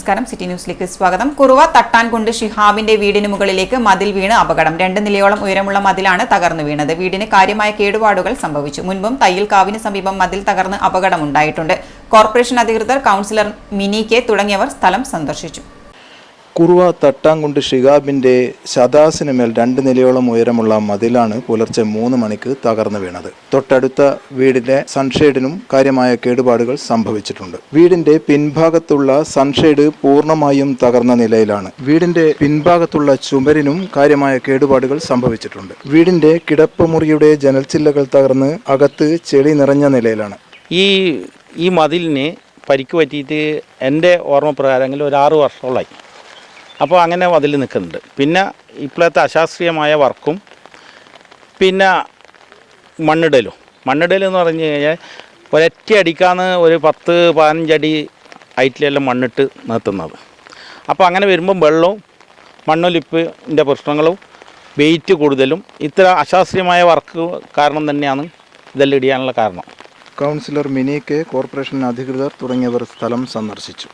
നമസ്കാരം, സിറ്റി ന്യൂസിലേക്ക് സ്വാഗതം. കുറുവ തട്ടാൻകുണ്ട് ഷിഹാബിന്റെ വീടിന് മുകളിലേക്ക് മതിൽ വീണ് അപകടം. 2 നിലയോളം ഉയരമുള്ള മതിലാണ് തകർന്നു വീണത്. വീടിന് കാര്യമായ കേടുപാടുകൾ സംഭവിച്ചു. മുൻപും തയ്യൽക്കാവിന് സമീപം മതിൽ തകർന്ന് അപകടമുണ്ടായിട്ടുണ്ട്. കോർപ്പറേഷൻ അധികൃതർ, കൗൺസിലർ മിനി കെ തുടങ്ങിയവർ സ്ഥലം സന്ദർശിച്ചു. കുറുവ തട്ടാൻകുണ്ട് ഷിഹാബിന്റെ ശതാസിന് മേൽ 2 നിലയോളം ഉയരമുള്ള മതിലാണ് പുലർച്ചെ 3 മണിക്ക് തകർന്നു വീണത്. തൊട്ടടുത്ത വീടിന്റെ സൺഷെയ്ഡിനും കാര്യമായ കേടുപാടുകൾ സംഭവിച്ചിട്ടുണ്ട്. വീടിന്റെ പിൻഭാഗത്തുള്ള സൺഷെയ്ഡ് പൂർണ്ണമായും തകർന്ന നിലയിലാണ്. വീടിന്റെ പിൻഭാഗത്തുള്ള ചുമരിനും കാര്യമായ കേടുപാടുകൾ സംഭവിച്ചിട്ടുണ്ട്. വീടിന്റെ കിടപ്പുമുറിയുടെ ജനൽച്ചില്ലകൾ തകർന്ന് അകത്ത് ചെളി നിറഞ്ഞ നിലയിലാണ്. ഈ മതിലിന് പരിക്ക് പറ്റിയിട്ട് എൻ്റെ ഓർമ്മ പ്രകാരമെങ്കിൽ ഒരു 6 വർഷത്തോളമായി. അപ്പോൾ അങ്ങനെ മതിൽ നിൽക്കുന്നുണ്ട്. പിന്നെ ഇപ്പോഴത്തെ അശാസ്ത്രീയമായ വർക്കും പിന്നെ മണ്ണിടലെന്ന് പറഞ്ഞു കഴിഞ്ഞാൽ ഒരൊറ്റ അടിക്കാന്ന് ഒരു 10-15 അടി ഹൈറ്റിലെല്ലാം മണ്ണിട്ട് നിർത്തുന്നത്. അപ്പോൾ അങ്ങനെ വരുമ്പം വെള്ളവും മണ്ണൊലിപ്പിൻ്റെ പ്രശ്നങ്ങളും വെയിറ്റ് കൂടുതലും ഇത്ര അശാസ്ത്രീയമായ വർക്ക് കാരണം തന്നെയാണ് ഇതെല്ലാം ഇടിയാനുള്ള കാരണം. കൗൺസിലർ മിനി കെ, കോർപ്പറേഷൻ അധികൃതർ തുടങ്ങിയവർ സ്ഥലം സന്ദർശിച്ചു.